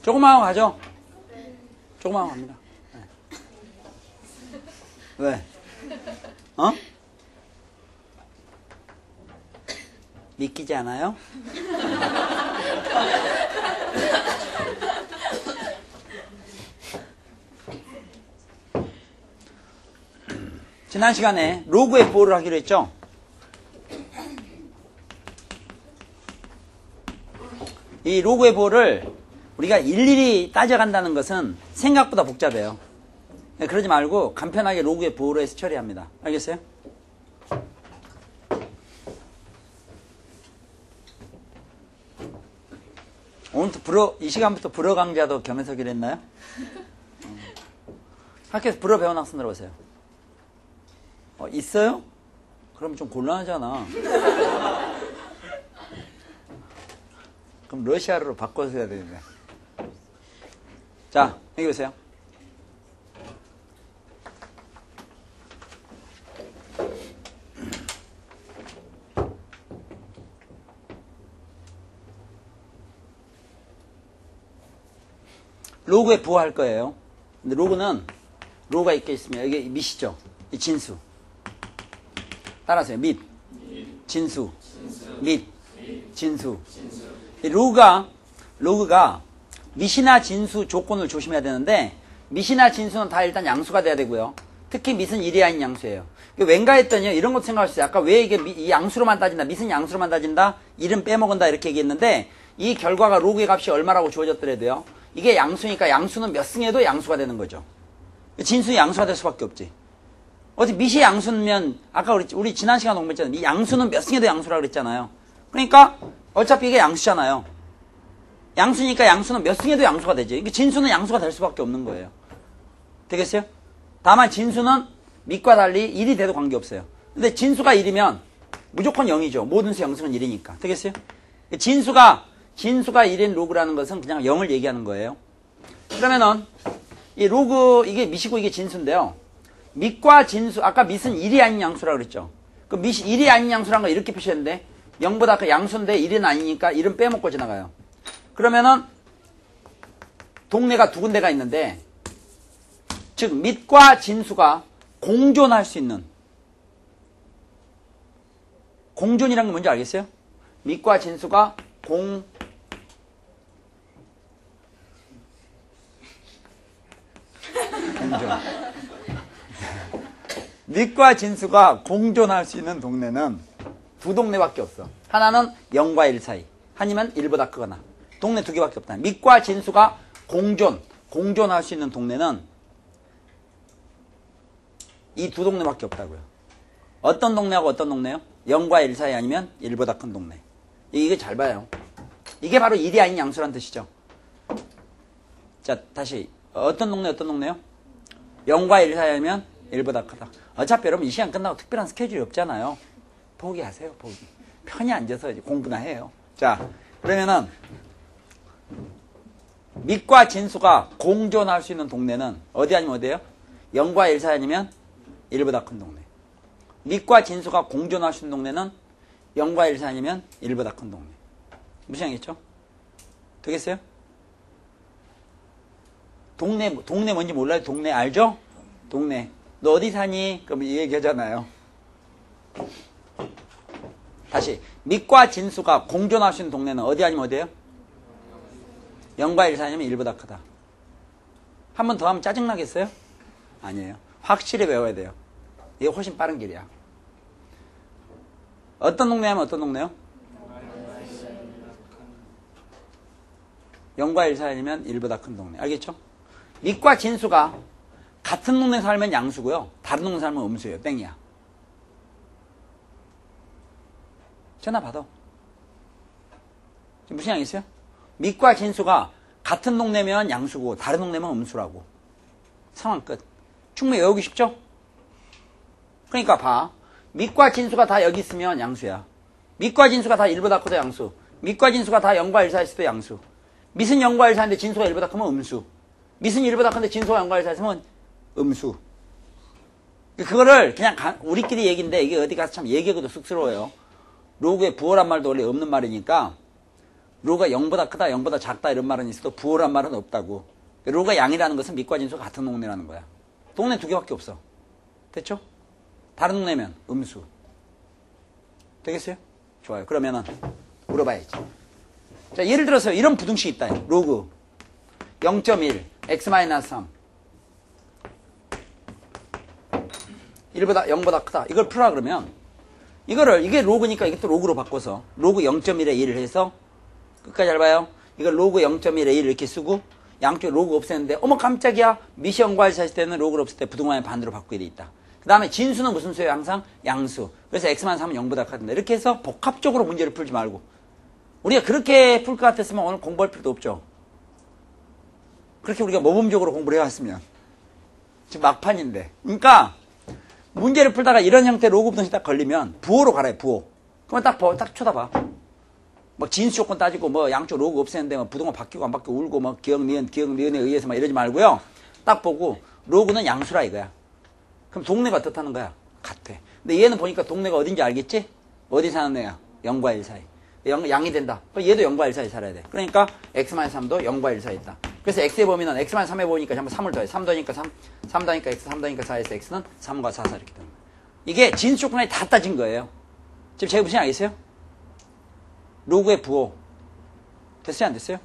조금만 하고 가죠? 조금만 하고 갑니다. 네. 왜? 어? 믿기지 않아요? 지난 시간에 로그 F5를 하기로 했죠? 이 로그 F5를 우리가 일일이 따져간다는 것은 생각보다 복잡해요. 그러지 말고 간편하게 로그 F5로 해서 처리합니다. 알겠어요? 오늘부터 이 시간부터 불어 강좌도 겸해서기로 했나요? 학교에서 불어 배운 학생들 오세요. 있어요? 그럼 좀 곤란하잖아. 그럼 러시아어로 바꿔서 해야 되는데. 자, 여기 보세요. 로그에 부호할 거예요. 근데 로그가 있게 있으면 여기 밑이죠. 이 진수. 따라서요. 밑, 진수, 밑, 진수. 이 로그가 밑이나 진수 조건을 조심해야 되는데 밑이나 진수는 다 일단 양수가 돼야 되고요. 특히 밑은 1이 아닌 양수예요. 왠가 했더니 이런 것도 생각할 수 있어요. 아까 왜 이게 이 양수로만 따진다, 밑은 양수로만 따진다, 1은 빼먹은다 이렇게 얘기했는데 이 결과가 로그의 값이 얼마라고 주어졌더라도요. 이게 양수니까 양수는 몇 승에도 양수가 되는 거죠. 진수는 양수가 될 수밖에 없지. 어디 밑이 양수면 아까 우리 지난 시간 공부했잖아요. 이 양수는 몇 승에도 양수라고 그랬잖아요. 그러니까 어차피 이게 양수잖아요. 양수니까 양수는 몇 승에도 양수가 되지. 진수는 양수가 될 수밖에 없는 거예요. 되겠어요? 다만 진수는 밑과 달리 1이 돼도 관계없어요. 근데 진수가 1이면 무조건 0이죠. 모든 수 영수는 1이니까. 되겠어요? 진수가 1인 로그라는 것은 그냥 0을 얘기하는 거예요. 그러면은 이 로그 이게 밑이고 이게 진수인데요. 밑과 진수, 아까 밑은 1이 아닌 양수라고 그랬죠. 그 밑이 1이 아닌 양수라는 걸 이렇게 표시했는데 0보다 그 양수인데 1은 아니니까 1은 빼먹고 지나가요. 그러면은 동네가 두 군데가 있는데 즉 밑과 진수가 공존할 수 있는 공존이라는 게 뭔지 알겠어요? 밑과 진수가 공존 밑과 진수가 공존할 수 있는 동네는 두 동네밖에 없어. 하나는 0과 1 사이, 아니면 1보다 크거나. 동네 두 개밖에 없다. 밑과 진수가 공존할 수 있는 동네는 이 두 동네밖에 없다고요. 어떤 동네하고 어떤 동네요? 0과 1 사이 아니면 1보다 큰 동네. 이게 잘 봐요. 이게 바로 1이 아닌 양수란 뜻이죠. 자, 다시 어떤 동네요? 0과 1 사이 아니면 1보다 크다. 어차피 여러분 이 시간 끝나고 특별한 스케줄이 없잖아요. 포기하세요, 포기. 편히 앉아서 이제 공부나 해요. 자, 그러면은 밑과 진수가 공존할 수 있는 동네는 어디 아니면 어디예요? 0과 1 사이 아니면 1보다 큰 동네. 밑과 진수가 공존할 수 있는 동네는 0과 1 사이 아니면 1보다 큰 동네. 무슨 얘기겠죠? 되겠어요? 동네 뭔지 몰라요? 동네 알죠? 동네. 너 어디 사니? 그럼 이 얘기 하잖아요. 다시. 밑과 진수가 공존할 수 있는 동네는 어디 아니면 어디예요? 0과 1 사이 아니면 1보다 크다. 한 번 더 하면 짜증나겠어요? 아니에요. 확실히 외워야 돼요. 이게 훨씬 빠른 길이야. 어떤 동네 하면 어떤 동네요? 0과 1 사이 아니면 1보다 큰 동네. 알겠죠? 밑과 진수가 같은 동네 살면 양수고요. 다른 동네 살면 음수예요. 땡이야. 전화 받아. 지금 무슨 양이있어요? 밑과 진수가 같은 동네면 양수고 다른 동네면 음수라고. 상황 끝. 충분히 외우기 쉽죠? 그러니까 봐. 밑과 진수가 다 여기 있으면 양수야. 밑과 진수가 다 1보다 커도 양수. 밑과 진수가 다 0과 1 사이 있을 때 양수. 밑은 0과 1 사이인데 진수가 1보다 크면 음수. 밑은 1보다 큰데 진수가 0과 1 사이 있으면 음수. 그거를 그냥 우리끼리 얘기인데 이게 어디 가서 참 얘기하기도 쑥스러워요. 로그에 부호란 말도 원래 없는 말이니까 로가 0보다 크다, 0보다 작다 이런 말은 있어도 부호란 말은 없다고. 로가 양이라는 것은 밑과 진수가 같은 동네라는 거야. 동네 두 개밖에 없어. 됐죠? 다른 동네면 음수. 되겠어요? 좋아요. 그러면은 물어봐야지. 자, 예를 들어서 이런 부등식이 있다. 로그 0.1 x-3 1보다 0보다 크다. 이걸 풀라 그러면 이게 로그니까 이게 또 로그로 바꿔서 로그 0.1에 1을 해서 끝까지 잘 봐요. 이걸 로그 0.1에 1을 이렇게 쓰고 양쪽 로그 없애는데 어머 깜짝이야. 미시 연구할 수 있을 때는 로그를 없앨 때 부등호의 반대로 바꾸게 돼 있다. 그 다음에 진수는 무슨 수예요? 항상 양수. 그래서 x만 3은 0보다 크다. 이렇게 해서 복합적으로 문제를 풀지 말고 우리가 그렇게 풀 것 같았으면 오늘 공부할 필요도 없죠. 그렇게 우리가 모범적으로 공부를 해왔으면 지금 막판인데. 그러니까 문제를 풀다가 이런 형태의 로그 부등식 딱 걸리면 부호로 갈아요. 부호. 그러면 딱 쳐다봐. 뭐 진수 조건 따지고 뭐 양쪽 로그 없애는데 뭐 부등호 바뀌고 안 바뀌고 울고 뭐 기억 니은에 의해서 막 이러지 말고요. 딱 보고 로그는 양수라 이거야. 그럼 동네가 어떻다는 거야? 같아. 근데 얘는 보니까 동네가 어딘지 알겠지? 어디 사는 애야? 0과 1 사이. 양이 된다. 그럼 얘도 0과 1 사이 살아야 돼. 그러니까 x-3도 0과 1 사이 있다. 그래서 x의 범위는 x-3에 보니까 전부 3을 더해. 3 더니까 3, 3 더니까 x, 3 더니까 4에서 x는 3과 4, 4 이렇게 되는 거야. 이게 진수 조건이 다 따진 거예요. 지금 제가 무슨 알겠어요? 로그의 부호. 됐어요? 안 됐어요?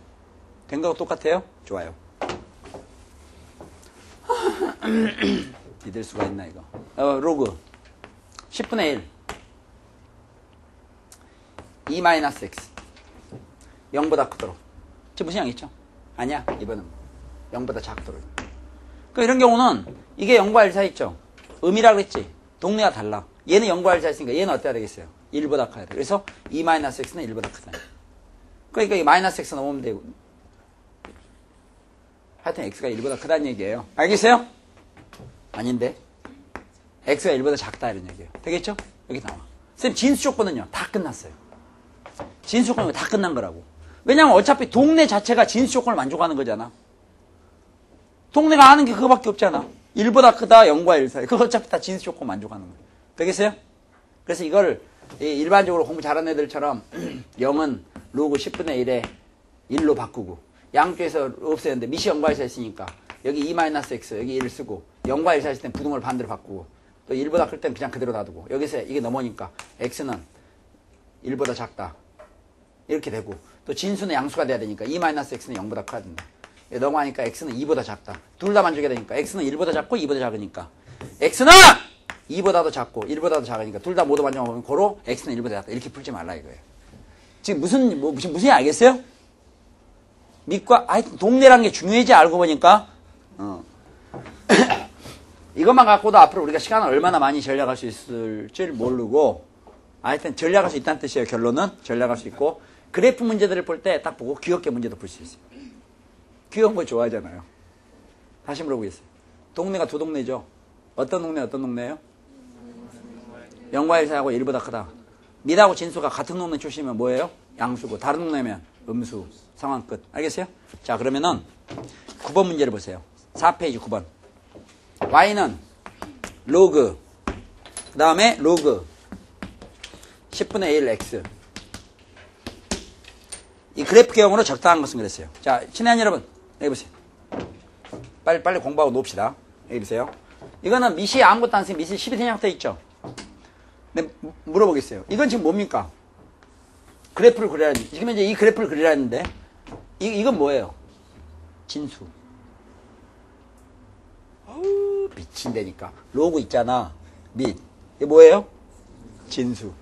된 거하고 똑같아요? 좋아요. 믿을 수가 있나 이거. 로그 10분의 1 2-x 0보다 크도록. 지금 무슨 양이죠? 아니야. 이번은 0보다 작도록. 그 이런 경우는 이게 0과 1 사이 있죠? 음이라 그랬지? 동네가 달라. 얘는 0과 1 사이 있으니까 얘는 어때야 되겠어요? 1보다 커야 돼. 그래서 2-x는 1보다 크다. 그러니까 이 -x 넘으면 되고. 하여튼 x가 1보다 크다는 얘기예요. 알겠어요? 아닌데. x가 1보다 작다 이런 얘기예요. 되겠죠? 여기 나와. 선생님 진수 조건은요. 다 끝났어요. 진수 조건은 다 끝난 거라고. 왜냐면 어차피 동네 자체가 진수 조건을 만족하는 거잖아. 동네가 아는 게 그거밖에 없잖아. 1보다 크다 0과 1 사이. 그거 어차피 다 진수 조건 만족하는 거예요. 되겠어요? 그래서 이걸 일반적으로 공부 잘하는 애들처럼 0은 로그 10분의 1에 1로 바꾸고 양쪽에서 없애는데 미시 0과 1 사이 있으니까 여기 2-x 여기 1을 쓰고 0과 1 사이 있을 땐 부등호를 반대로 바꾸고 또 1보다 클 땐 그냥 그대로 놔두고 여기서 이게 넘어오니까 x는 1보다 작다 이렇게 되고 또 진수는 양수가 돼야 되니까 2-x는 0보다 커야 된다. 넘어가니까 x는 2보다 작다. 둘 다 만족해야 되니까 x는 1보다 작고 2보다 작으니까 x는 2보다도 작고 1보다도 작으니까 둘 다 모두 만족하면 고로 x는 1보다 작다. 이렇게 풀지 말라 이거예요. 지금 무슨 알겠어요? 밑과 하여튼 동네라는 게 중요하지 알고 보니까 이것만 갖고도 앞으로 우리가 시간을 얼마나 많이 전략할 수 있을지 모르고 하여튼 전략할 수 있다는 뜻이에요. 결론은 전략할 수 있고 그래프 문제들을 볼 때 딱 보고 귀엽게 문제도 풀 수 있어요. 귀여운 거 좋아하잖아요. 다시 물어보겠어요. 동네가 두 동네죠. 어떤 동네예요? 0과 1 사이하고 1보다 크다. 밑하고 진수가 같은 동네 출시면 뭐예요? 양수고 다른 동네면 음수. 상황 끝. 알겠어요? 자 그러면은 9번 문제를 보세요. 4페이지 9번. y는 로그 그 다음에 로그 10분의 1 x 이 그래프형으로 적당한 것은 그랬어요. 자 친애한 여러분 여기 보세요. 빨리 공부하고 놓읍시다. 여기 보세요. 이거는 미시 아무것도 안 쓰면 미시 12 생략돼 있죠. 근데 물어보겠어요. 이건 지금 뭡니까? 그래프를 그려야 돼. 지금 이제 이 그래프를 그리라 했는데 이건 뭐예요? 진수. 어우 미친다니까. 로그 있잖아. 밑. 이게 뭐예요? 진수.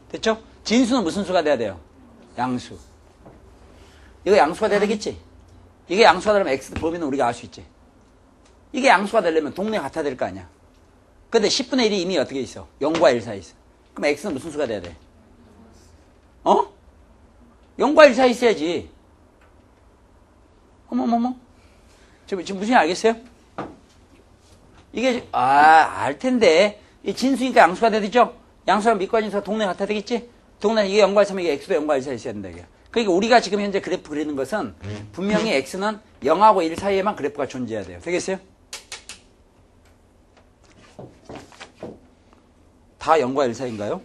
됐죠? 진수는 무슨 수가 돼야 돼요? 양수. 이거 양수가 돼야 되겠지? 이게 양수가 되려면 x 범위는 우리가 알 수 있지. 이게 양수가 되려면 동네가 같아야 될 거 아니야. 근데 10분의 1이 이미 어떻게 있어? 0과 1 사이 있어. 그럼 x는 무슨 수가 돼야 돼? 0과 1 사이 있어야지. 어머머머. 지금 무슨 일 알겠어요? 이게, 알 텐데. 이 진수니까 양수가 돼야 되죠? 양수랑 밑과 진수가 동네 같아야 되겠지? 동네는 이게 0과 1 사이, 이게 x도 0과 1 사이 있어야 된다, 이게. 그러니까 우리가 지금 현재 그래프 그리는 것은 분명히 x는 0하고 1 사이에만 그래프가 존재해야 돼요. 되겠어요? 다 0과 1 사이인가요?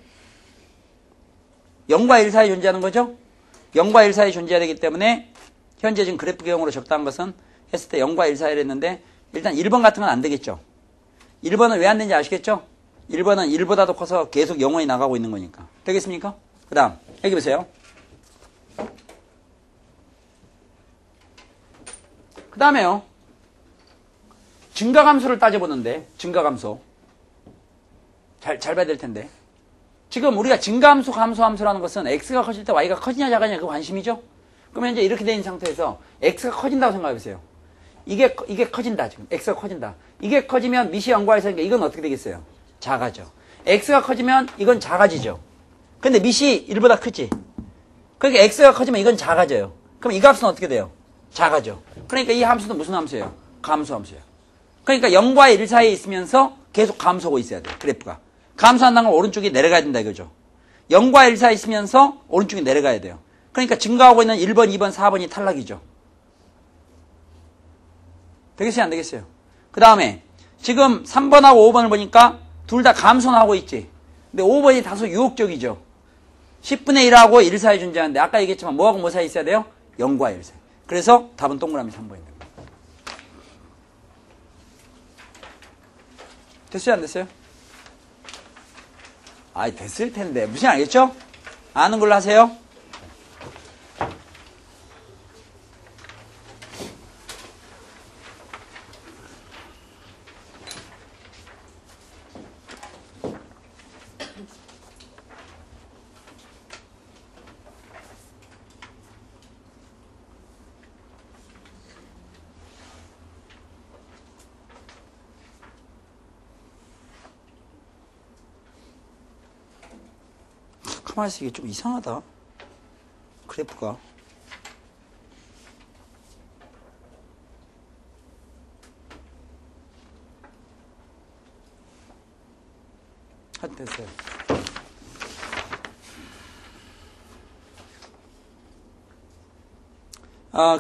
0과 1 사이 존재하는 거죠? 0과 1 사이에 존재해야 되기 때문에 현재 지금 그래프 개형으로 적당한 것은 했을 때 0과 1 사이를 했는데 일단 1번 같은 건 안 되겠죠. 1번은 왜 안 되는지 아시겠죠? 1번은 1보다도 커서 계속 영원히 나가고 있는 거니까. 되겠습니까? 그 다음 여기 보세요. 그 다음에요. 증가감소를 따져보는데 증가감소 잘 봐야 될 텐데 지금 우리가 증가함수 감소함수라는 것은 x가 커질 때 y가 커지냐 작으냐 그 관심이죠. 그러면 이제 이렇게 된 상태에서 x가 커진다고 생각해보세요. 이게 커진다. 지금 x가 커진다. 이게 커지면 밑이 0과 1사니까 이건 어떻게 되겠어요? 작아져. x가 커지면 이건 작아지죠. 근데 밑이 1보다 크지. 그러니까 x가 커지면 이건 작아져요. 그럼 이 값은 어떻게 돼요? 작아져. 그러니까 이 함수는 무슨 함수예요? 감소함수예요. 그러니까 0과 1 사이에 있으면서 계속 감소하고 있어야 돼요. 그래프가. 감소한다는 건 오른쪽이 내려가야 된다 이거죠. 0과 1 사이에 있으면서 오른쪽이 내려가야 돼요. 그러니까 증가하고 있는 1번, 2번, 4번이 탈락이죠. 되겠어요? 안 되겠어요? 그 다음에 지금 3번하고 5번을 보니까 둘 다 감소는 하고 있지. 근데 5번이 다소 유혹적이죠. 10분의 1하고 1 사이에 존재하는데 아까 얘기했지만 뭐하고 뭐 사이에 있어야 돼요? 0과 1 사이. 그래서 답은 동그라미 3번입니다. 됐어요? 안 됐어요? 아이 됐을 텐데 무슨 알겠죠? 아는 걸로 하세요. 가만히 있어. 이게 좀 이상하다. 그래프가. 하여튼 됐어요.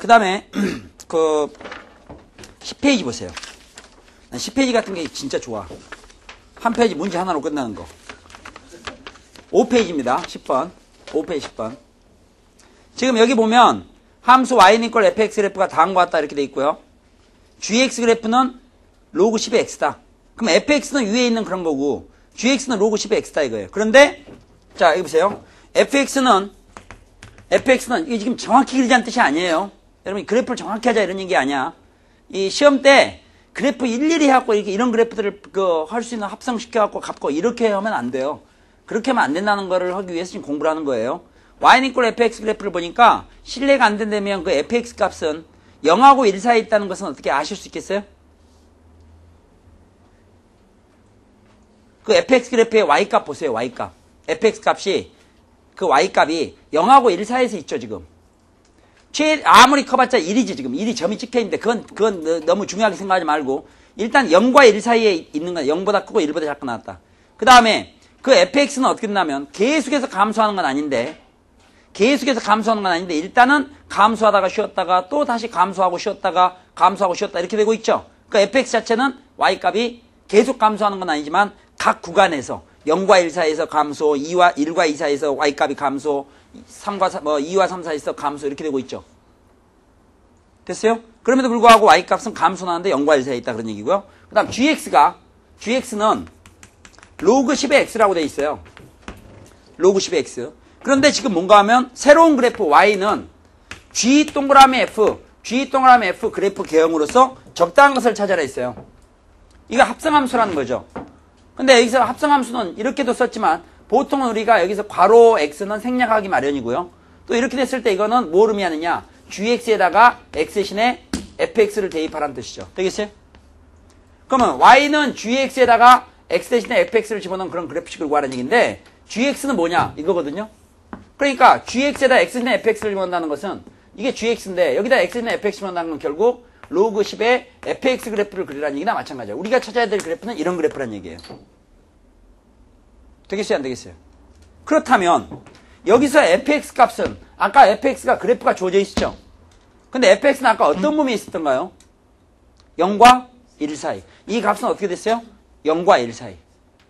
그 다음에, 10페이지 보세요. 10페이지 같은 게 진짜 좋아. 한 페이지 문제 하나로 끝나는 거. 5페이지입니다. 10번. 5페이지 10번. 지금 여기 보면 함수 y는 이퀄 fx 그래프가 다음과 같다 이렇게 돼 있고요. gx 그래프는 로그 10의 x다. 그럼 fx는 위에 있는 그런 거고 gx는 로그 10의 x다 이거예요. 그런데 자 여기 보세요. fx는 이게 지금 정확히 그리자는 뜻이 아니에요. 여러분 그래프를 정확히 하자 이런 얘기 아니야. 이 시험 때 그래프 일일이 해갖고 이런 그래프들을 할 수 있는 합성시켜갖고 갚고 이렇게 하면 안 돼요. 그렇게 하면 안 된다는 거를 하기 위해서 지금 공부를 하는 거예요. y는 이퀄 fx 그래프를 보니까 신뢰가 안 된다면 그 fx 값은 0하고 1 사이에 있다는 것은 어떻게 아실 수 있겠어요? 그 fx 그래프의 y값 보세요. y값. fx 값이 그 y값이 0하고 1 사이에서 있죠 지금. 아무리 커봤자 1이지 지금. 1이 점이 찍혀있는데 그건 너무 중요하게 생각하지 말고 일단 0과 1 사이에 있는 건 0보다 크고 1보다 작고 나왔다. 그 다음에 그 fx는 어떻게 된다면 계속해서 감소하는 건 아닌데 일단은 감소하다가 쉬었다가 또 다시 감소하고 쉬었다가 감소하고 쉬었다 이렇게 되고 있죠. 그 fx 자체는 y값이 계속 감소하는 건 아니지만 각 구간에서 0과 1 사이에서 감소, 1과 2 사이에서 y값이 감소, 2와 3 사이에서 감소 이렇게 되고 있죠. 됐어요? 그럼에도 불구하고 y값은 감소하는데 0과 1 사이에 있다 그런 얘기고요. 그 다음 gx는 로그 10의 x라고 돼 있어요. 로그 10의 x. 그런데 지금 뭔가 하면 새로운 그래프 y는 g 동그라미 f 그래프 개형으로서 적당한 것을 찾아라 했어요. 이거 합성함수라는 거죠. 근데 여기서 합성함수는 이렇게도 썼지만 보통은 우리가 여기서 괄호 x는 생략하기 마련이고요. 또 이렇게 됐을 때 이거는 뭘 의미하느냐? gx에다가 x 대신에 fx를 대입하라는 뜻이죠. 되겠어요? 그러면 y는 gx에다가 x 대신에 fx를 집어넣은 그런 그래프식을 구하라는 얘기인데 gx는 뭐냐? 이거거든요. 그러니까 gx에다 x 대신에 fx를 집어넣는다는 것은 이게 gx인데 여기다 x 대신에 fx 집어넣는다는 건 결국 로그 10의 fx 그래프를 그리라는 얘기나 마찬가지야. 우리가 찾아야 될 그래프는 이런 그래프란 얘기예요. 되겠어요? 안 되겠어요? 그렇다면 여기서 fx 값은 아까 fx가 그래프가 주어져 있었죠. 근데 fx는 아까 어떤 범위에 있었던가요? 0과 1 사이. 이 값은 어떻게 됐어요? 0과 1 사이.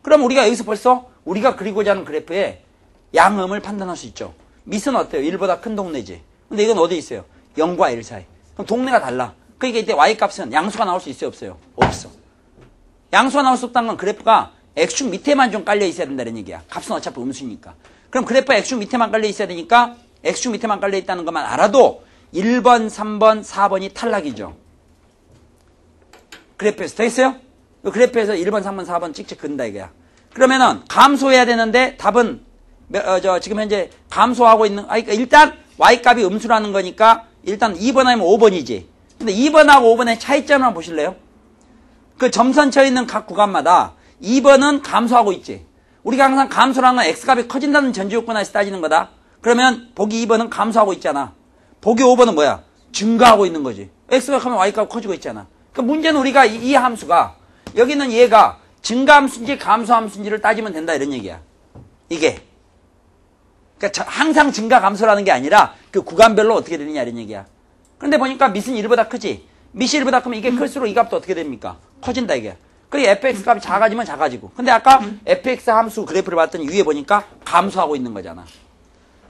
그럼 우리가 여기서 벌써 우리가 그리고자 하는 그래프의 양음을 판단할 수 있죠. 밑은 어때요? 1보다 큰 동네지. 근데 이건 어디 있어요? 0과 1 사이. 그럼 동네가 달라. 그러니까 이때 y값은 양수가 나올 수 있어요? 없어요? 없어. 양수가 나올 수 없다는 건 그래프가 x축 밑에만 좀 깔려 있어야 된다는 얘기야. 값은 어차피 음수니까. 그럼 그래프가 x축 밑에만 깔려 있어야 되니까 x축 밑에만 깔려 있다는 것만 알아도 1번, 3번, 4번이 탈락이죠. 그래프에서 됐어요? 그래프에서 1번, 3번, 4번 찍찍 그린다 이거야. 그러면은 감소해야 되는데 답은 지금 현재 감소하고 있는 그러니까 일단 y값이 음수라는 거니까 일단 2번 하면 5번이지. 근데 2번하고 5번의 차이점을 한번 보실래요? 그 점선 쳐 있는 각 구간마다 2번은 감소하고 있지. 우리가 항상 감소라는 건 x값이 커진다는 전제 요건에서 따지는 거다. 그러면 보기 2번은 감소하고 있잖아. 보기 5번은 뭐야? 증가하고 있는 거지. x가 크면 y값이 커지고 있잖아. 그 문제는 우리가 이 함수가 여기는 얘가 증가함수인지 감소함수인지를 따지면 된다 이런 얘기야. 이게. 그러니까 항상 증가 감소라는 게 아니라 그 구간별로 어떻게 되느냐 이런 얘기야. 그런데 보니까 밑은 1보다 크지. 밑이 1보다 크면 이게 클수록 이 값도 어떻게 됩니까? 커진다 이게. 그리고 fx 값이 작아지면 작아지고. 근데 아까 fx 함수 그래프를 봤더니 위에 보니까 감소하고 있는 거잖아.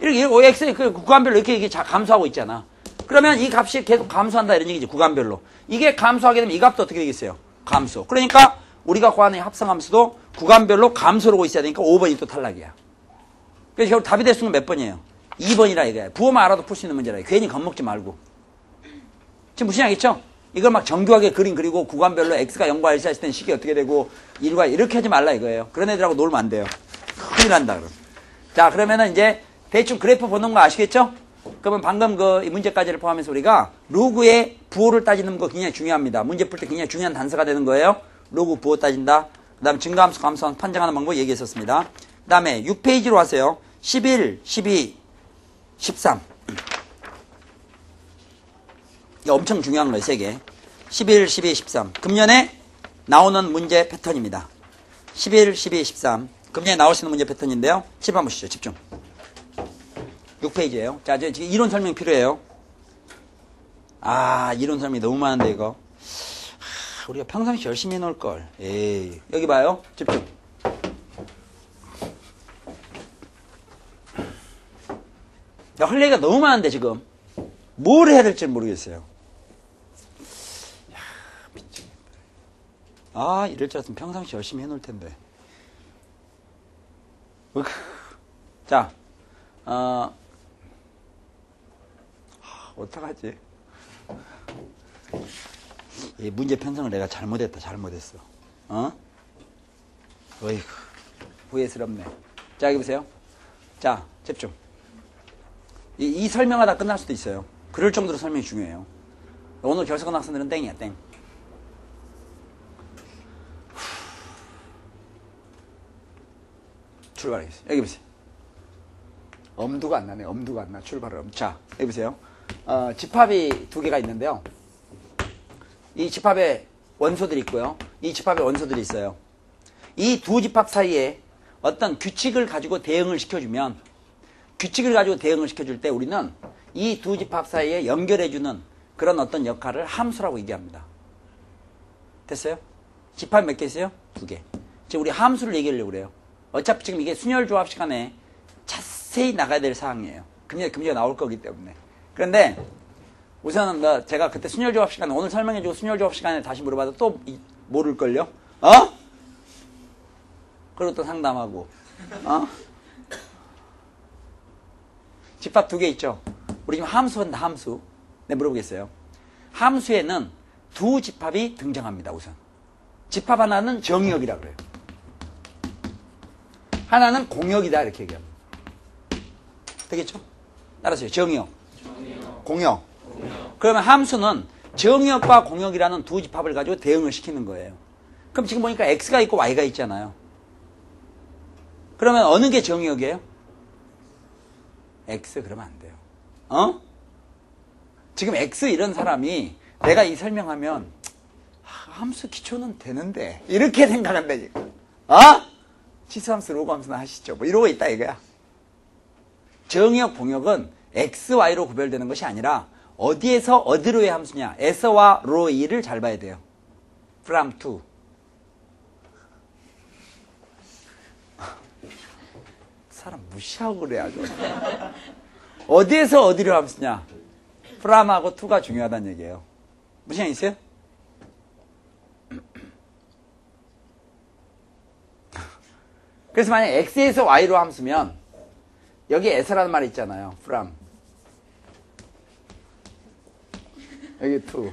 이렇게 x 그 구간별로 이렇게 감소하고 있잖아. 그러면 이 값이 계속 감소한다 이런 얘기지. 구간별로. 이게 감소하게 되면 이 값도 어떻게 되겠어요? 감소. 그러니까 우리가 구하는 합성함수도 구간별로 감소를 하고 있어야 되니까 5번이 또 탈락이야. 그래서 결국 답이 될 수는 몇 번이에요? 2번이라 이거야. 부호만 알아도 풀 수 있는 문제라. 괜히 겁먹지 말고. 지금 무슨 얘기겠죠? 이걸 막 정교하게 그림 그리고 구간별로 x가 0과 1 사이 있을 때는 식이 어떻게 되고 1과 이렇게 하지 말라 이거예요. 그런 애들하고 놀면 안 돼요. 큰일 난다 그럼. 자 그러면은 이제 대충 그래프 보는 거 아시겠죠? 그러면 방금 그 문제까지를 포함해서 우리가 로그의 부호를 따지는 거 굉장히 중요합니다. 문제 풀 때 굉장히 중요한 단서가 되는 거예요. 로그 부호 따진다. 그 다음에 증가함수 감소함수 판정하는 방법 얘기했었습니다. 그 다음에 6페이지로 하세요. 11, 12, 13. 이거 엄청 중요한 거예요. 3개. 11, 12, 13. 금년에 나오는 문제 패턴입니다. 11, 12, 13. 금년에 나올 수 있는 문제 패턴인데요. 7번 보시죠. 집중. 6페이지예요. 자, 지금 이론 설명 필요해요. 이론 설명이 너무 많은데 이거. 우리가 평상시 열심히 해놓을 걸. 에이, 여기 봐요. 집중. 야, 할 얘기가 너무 많은데 지금 뭘 해야 될지 모르겠어요. 야, 미치겠다. 이럴 줄 알았으면 평상시 열심히 해놓을 텐데. 자, 어떡하지? 이 문제 편성을 내가 잘못했어. 어이구, 후회스럽네. 자, 여기 보세요. 자, 집중. 이 설명하다 끝날 수도 있어요. 그럴 정도로 설명이 중요해요. 오늘 결석한 학생들은 땡이야, 땡. 출발하겠습니다. 여기 보세요. 엄두가 안 나네. 엄두가 안 나. 출발을. 자, 여기 보세요. 집합이 두 개가 있는데요. 이 집합에 원소들이 있고요. 이 집합에 원소들이 있어요. 이 두 집합 사이에 어떤 규칙을 가지고 대응을 시켜주면 규칙을 가지고 대응을 시켜줄 때 우리는 이 두 집합 사이에 연결해주는 그런 어떤 역할을 함수라고 얘기합니다. 됐어요? 집합 몇 개 있어요? 2개. 지금 우리 함수를 얘기하려고 그래요. 어차피 지금 이게 순열 조합 시간에 자세히 나가야 될 사항이에요. 금리가 나올 거기 때문에. 그런데 우선은 제가 그때 순열 조합 시간에 오늘 설명해주고 순열 조합 시간에 다시 물어봐도 또 모를걸요? 그리고 또 상담하고. 집합 2개 있죠? 우리 지금 함수 한다, 함수. 네, 물어보겠어요. 함수에는 두 집합이 등장합니다, 우선. 집합 하나는 정의역이라 그래요. 하나는 공역이다, 이렇게 얘기합니다. 되겠죠? 따라서요. 정의역. 공역. 그러면 함수는 정의역과 공역이라는 두 집합을 가지고 대응을 시키는 거예요. 그럼 지금 보니까 x가 있고 y가 있잖아요. 그러면 어느 게 정의역이에요? x 그러면 안 돼요. 지금 x 이런 사람이 내가 이 설명하면 함수 기초는 되는데 이렇게 생각한다니까. 치수함수 로그함수나 하시죠. 뭐 이러고 있다 이거야. 정의역 공역은 x, y로 구별되는 것이 아니라 어디에서 어디로의 함수냐. 에서와 로이를 잘 봐야 돼요. from to. 사람 무시하고 그래 아주. 어디에서 어디로 함수냐? from하고 to가 중요하다는 얘기예요. 무슨 얘기 있어요? 그래서 만약 x에서 y로 함수면 여기 s라는 말이 있잖아요. from. 여기 to.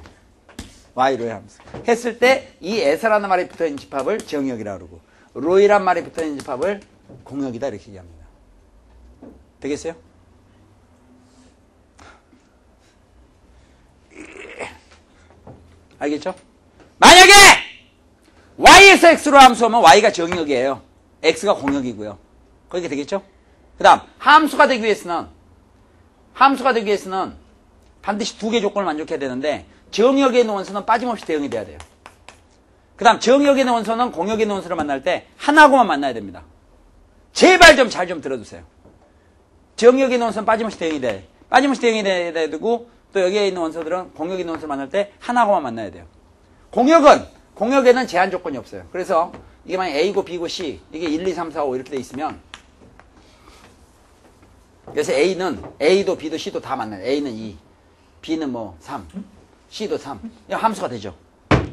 y로의 함수. 했을 때 이 s라는 말이 붙어있는 집합을 정역이라고 그러고 로이란 말이 붙어있는 집합을 공역이다 이렇게 얘기합니다. 되겠어요? 알겠죠? 만약에 y에서 x로 함수하면 y가 정역이에요. x가 공역이고요. 그렇게 되겠죠? 그 다음 함수가 되기 위해서는 반드시 두 개 조건을 만족해야 되는데 정역에 있는 원소는 빠짐없이 대응이 돼야 돼요. 그 다음 정역에 있는 원소는 공역에 있는 원소를 만날 때 하나하고만 만나야 됩니다. 제발 좀 잘 좀 들어주세요. 정역에 있는 원소는 빠짐없이 대응이 돼. 빠짐없이 대응이 돼야 되고 또 여기에 있는 원소들은 공역에 있는 원소를 만날 때 하나하고만 만나야 돼요. 공역에는 제한 조건이 없어요. 그래서 이게 만약 A고 B고 C 이게 1, 2, 3, 4, 5 이렇게 돼 있으면 그래서 A도 B도 C도 다 만나요. A는 2, B는 뭐 3, C도 3. 이거 함수가 되죠.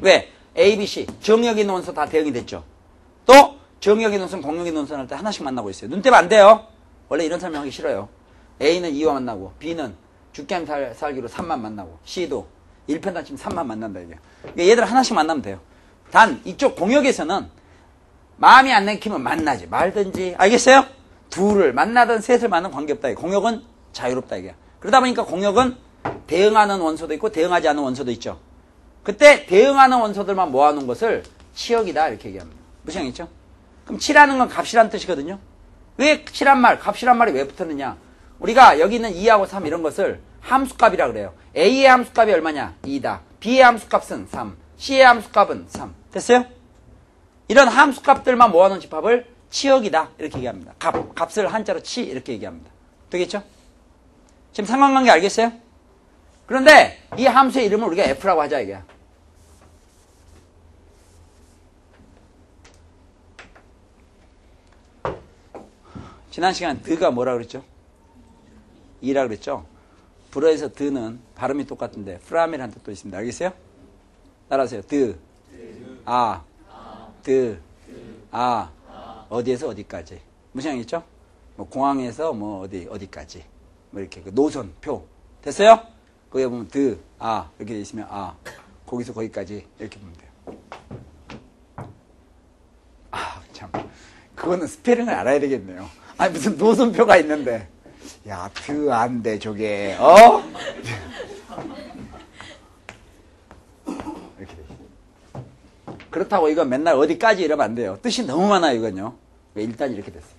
왜? A, B, C 정역에 있는 원소 다 대응이 됐죠. 또 정역에 있는 원소는 공역에 있는 원소는 할 때 하나씩 만나고 있어요. 눈 떼면 안 돼요. 원래 이런 설명하기 싫어요. A는 2와 만나고 B는 죽게 살기로 3만 만나고 C도 1편단 치면 3만 만난다 이게. 그러니까 얘들 하나씩 만나면 돼요. 단 이쪽 공역에서는 마음이 안 내키면 만나지 말든지. 알겠어요? 둘을 만나든 셋을 만나는 관계없다. 공역은 자유롭다 이게. 그러다 보니까 공역은 대응하는 원소도 있고 대응하지 않는 원소도 있죠. 그때 대응하는 원소들만 모아놓은 것을 치역이다 이렇게 얘기합니다. 무슨 얘기죠? 그럼 치라는 건 값이란 뜻이거든요. 왜 치란 말, 값이란 말이 왜 붙었느냐? 우리가 여기 있는 2하고 3 이런 것을 함수값이라 그래요. A의 함수값이 얼마냐? 2다. B의 함수값은 3. C의 함수값은 3. 됐어요? 이런 함수값들만 모아놓은 집합을 치역이다 이렇게 얘기합니다. 값을 한자로 치 이렇게 얘기합니다. 되겠죠? 지금 상관관계 알겠어요? 그런데 이 함수의 이름을 우리가 F라고 하자 이게. 지난 시간 드가 뭐라 그랬죠? 이라 그랬죠? 불어에서 드는 발음이 똑같은데 프라미라는 뜻도 있습니다. 알겠어요? 따라하세요. 드, 아, 드, 아, 어디에서 어디까지. 무슨 얘기죠? 뭐 공항에서 뭐 어디까지. 뭐 이렇게 그 노선, 표. 됐어요? 거기에 보면 드, 아 이렇게 돼 있으면 아 거기서 거기까지 이렇게 보면 돼요. 아 참 그거는 스페링을 알아야 되겠네요. 아니 무슨 노선표가 있는데 야 드 안 돼 저게 이렇게 돼 있어요. 그렇다고 이거 맨날 어디까지 이러면 안 돼요. 뜻이 너무 많아요 이건요. 왜 일단 이렇게 됐어요.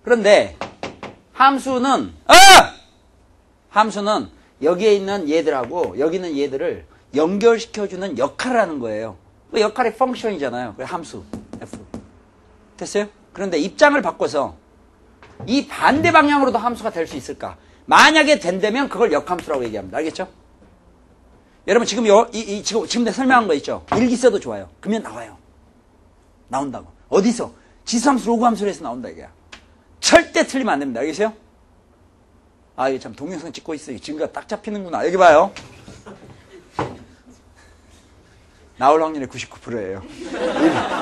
그런데 함수는 여기에 있는 얘들하고 여기 있는 얘들을 연결시켜주는 역할을 하는 거예요. 그 역할이 펑션이잖아요. 그 함수 F. 됐어요? 그런데 입장을 바꿔서 이 반대 방향으로도 함수가 될 수 있을까? 만약에 된다면 그걸 역함수라고 얘기합니다. 알겠죠? 여러분 지금 지금 내가 설명한 거 있죠? 일기 써도 좋아요. 그러면 나와요. 나온다고. 어디서? 지수함수, 로그함수로 해서 나온다 이거야. 절대 틀리면 안 됩니다. 알겠어요? 아, 이거 참 동영상 찍고 있어요. 지금가 딱 잡히는구나. 여기 봐요. 나올 확률이 99%예요.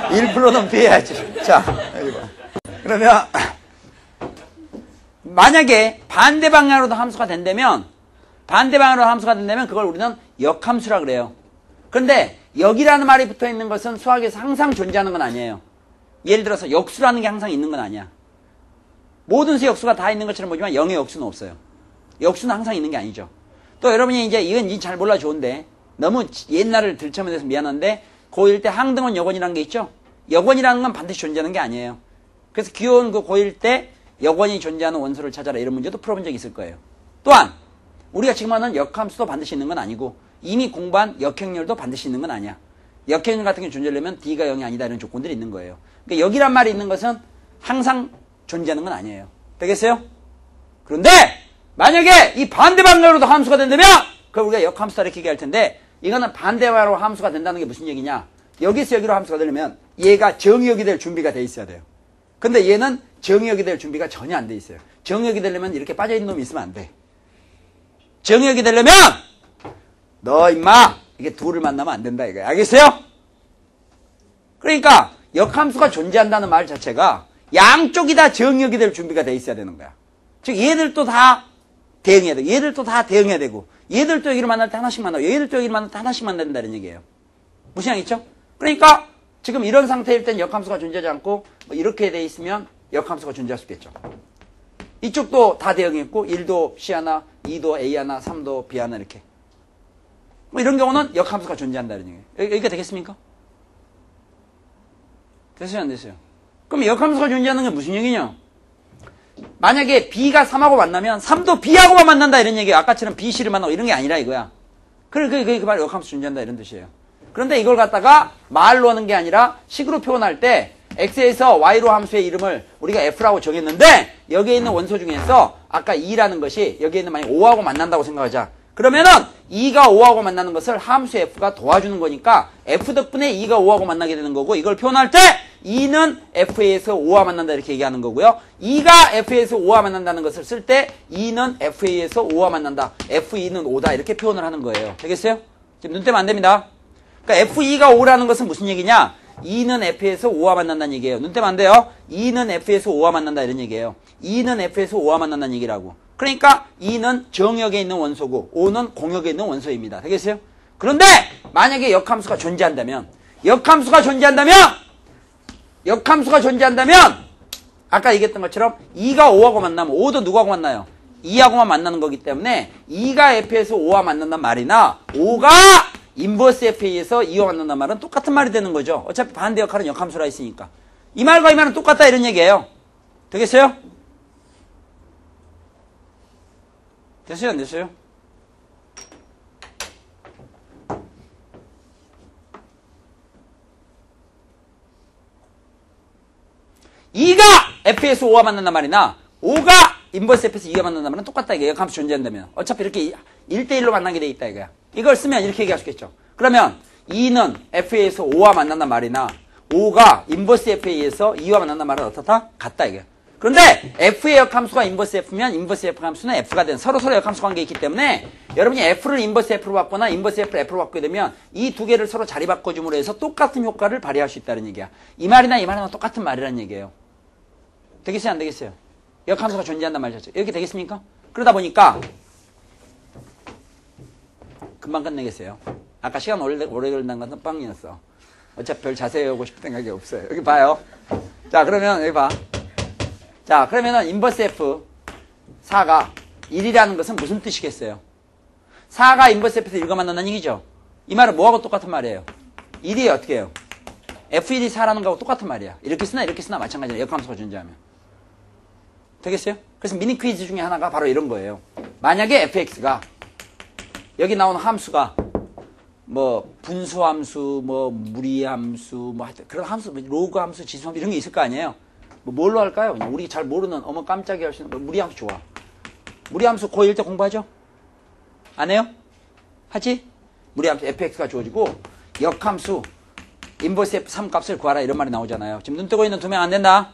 1%는 피해야지. 자, 여기 봐. 그러면 만약에 반대 방향으로도 함수가 된다면 그걸 우리는 역함수라 그래요. 그런데 여기라는 말이 붙어 있는 것은 수학에서 항상 존재하는 건 아니에요. 예를 들어서 역수라는 게 항상 있는 건 아니야. 모든 수 역수가 다 있는 것처럼 보지만 0의 역수는 없어요. 역수는 항상 있는 게 아니죠. 또 여러분이 이제 이건 잘 몰라 좋은데 너무 옛날을 들춰면서 미안한데 고1 때 항등원 여건이라는 게 있죠. 여건이라는 건 반드시 존재하는 게 아니에요. 그래서 귀여운 그 고1 때 여건이 존재하는 원소를 찾아라 이런 문제도 풀어본 적이 있을 거예요. 또한 우리가 지금 하는 역함수도 반드시 있는 건 아니고 이미 공부한 역행렬도 반드시 있는 건 아니야. 역행렬 같은 게 존재하려면 D가 0이 아니다 이런 조건들이 있는 거예요. 그러니까 여기란 말이 있는 것은 항상 존재하는 건 아니에요. 되겠어요? 그런데 만약에 이 반대 방향으로도 함수가 된다면 그걸 우리가 역함수다 이렇게 얘기할 텐데 이거는 반대 방향으로 함수가 된다는 게 무슨 얘기냐? 여기서 여기로 함수가 되려면 얘가 정역이 될 준비가 돼 있어야 돼요. 근데 얘는 정의역이 될 준비가 전혀 안 돼 있어요. 정의역이 되려면 이렇게 빠져있는 놈이 있으면 안 돼. 정의역이 되려면 너 임마 이게 둘을 만나면 안 된다 이거야. 알겠어요? 그러니까 역함수가 존재한다는 말 자체가 양쪽이 다 정의역이 될 준비가 돼 있어야 되는 거야. 즉 얘들도 다 대응해야 되고 얘들도 다 대응해야 되고 얘들도 여기를 만날 때 하나씩 만나고 얘들도 여기를 만날 때 하나씩 만난다는 얘기예요. 무슨 양 있죠? 그러니까 지금 이런 상태일 땐 역함수가 존재하지 않고 뭐 이렇게 돼 있으면 역함수가 존재할 수 있겠죠. 이쪽도 다 대응했고 1도 C 하나, 2도 A 하나, 3도 B 하나 이렇게. 뭐 이런 경우는 역함수가 존재한다는 얘기예요. 여기가 되겠습니까? 됐어요, 안 됐어요? 그럼 역함수가 존재하는 게 무슨 얘기냐? 만약에 B가 3하고 만나면 3도 B하고만 만난다 이런 얘기예요. 아까처럼 B, C를 만나고 이런 게 아니라 이거야. 그게 그 말 역함수 존재한다 이런 뜻이에요. 그런데 이걸 갖다가 말로 하는 게 아니라 식으로 표현할 때 X에서 Y로 함수의 이름을 우리가 F라고 정했는데 여기에 있는 원소 중에서 아까 2라는 것이 여기에 있는 만약 5하고 만난다고 생각하자. 그러면은 2가 5하고 만나는 것을 함수 F가 도와주는 거니까 F 덕분에 2가 5하고 만나게 되는 거고 이걸 표현할 때 2는 F에서 5와 만난다 이렇게 얘기하는 거고요. 2가 F에서 5와 만난다는 것을 쓸 때 2는 FA에서 5와 만난다. F2는 5다 이렇게 표현을 하는 거예요. 되겠어요? 지금 눈 떼면 안 됩니다. 그러니까 F2가 5라는 것은 무슨 얘기냐? 2는 F에서 5와 만난다는 얘기예요. 눈 떼면 안 돼요. 2는 F에서 5와 만난다 이런 얘기예요. 2는 F에서 5와 만난다는 얘기라고. 그러니까 2는 정역에 있는 원소고 5는 공역에 있는 원소입니다. 되겠어요? 그런데 만약에 역함수가 존재한다면 아까 얘기했던 것처럼 2가 5하고 만나면 5도 누구하고 만나요? 2하고만 만나는 거기 때문에 2가 F에서 5와 만난단 말이나 5가 인버스 FA에서 2와 만난단 말은 똑같은 말이 되는 거죠. 어차피 반대 역할은 역함수라 있으니까. 이 말과 이 말은 똑같다 이런 얘기예요. 되겠어요? 됐어요? 안 됐어요? (2가) F에서 5와 만난단 말이나 5가 인버스 F에서 2와 만난단 말은 똑같다 이게 역함수 존재한다면 어차피 이렇게 1대1로 만나게 돼 있다 이거야. 이걸 쓰면 이렇게 얘기할 수 있겠죠. 그러면 2는 F에서 5와 만난단 말이나 5가 인버스 FA에서 2와 만난단 말은 어떻다? 같다 이게. 그런데 F의 역함수가 인버스 F면 인버스 F 함수는 F가 된 서로 역함수 관계에 있기 때문에 여러분이 F를 인버스 F로 바꾸거나 인버스 F를 F로 바꾸게 되면 이 두 개를 서로 자리 바꿔줌으로 해서 똑같은 효과를 발휘할 수 있다는 얘기야. 이 말이나 이 말이나 똑같은 말이라는 얘기예요. 되겠어요? 안 되겠어요? 역함수가 존재한단 말이죠. 이렇게 되겠습니까? 그러다 보니까 금방 끝내겠어요. 아까 시간 오래 걸린다는 건 뻔빵이었어. 어차피 별 자세히 하고 싶은 생각이 없어요. 여기 봐요. 자, 그러면 여기 봐. 자, 그러면은 인버스 F 4가 1이라는 것은 무슨 뜻이겠어요? 4가 인버스 F에서 1과 만난다는 얘기죠. 이 말은 뭐하고 똑같은 말이에요? 1이 어떻게 해요? F1이 4라는 거하고 똑같은 말이야. 이렇게 쓰나 마찬가지야. 역함수가 존재하면. 되겠어요? 그래서 미니 퀴즈 중에 하나가 바로 이런 거예요. 만약에 fx가 여기 나오는 함수가 뭐 분수함수, 뭐 무리함수, 뭐 하여튼 그런 함수, 로그 함수, 지수함수 이런 게 있을 거 아니에요. 뭐 뭘로 할까요? 그냥 우리 잘 모르는 어머 깜짝이야 할 수 있는 무리함수 좋아. 무리함수 고1 때 공부하죠? 안 해요? 하지? 무리함수 fx가 주어지고 역함수 인버스 f3 값을 구하라 이런 말이 나오잖아요. 지금 눈 뜨고 있는 두 명 안 된다.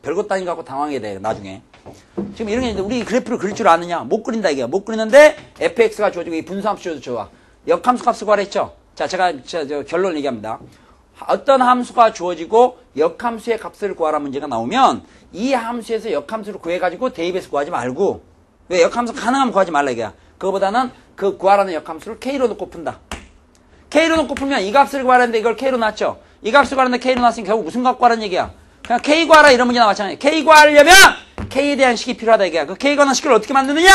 별것도 아닌 것 같고 당황해야 돼 나중에. 지금 이런 게 있는데 우리 그래프를 그릴 줄 아느냐? 못 그린다 이게. 못 그리는데 fx가 주어지고 이 분수함수 주어도 좋아. 역함수 값을 구하라 했죠? 자, 제가 결론 얘기합니다. 어떤 함수가 주어지고 역함수의 값을 구하라 문제가 나오면 이 함수에서 역함수를 구해가지고 대입해서 구하지 말고 왜 역함수 가능하면 구하지 말라 이게야. 그거보다는 그 구하라는 역함수를 k로 놓고 푼다. k로 놓고 풀면 이 값을 구하라는데 이걸 k로 놨죠? 이 값을 구하라는데 k로 놨으니 결국 무슨 값 구하라는 얘기야? 그냥 k 구하라 이런 문제나 마찬가지야. k 구하려면 k에 대한 식이 필요하다 이게야. 그 k 관한 식을 어떻게 만드느냐?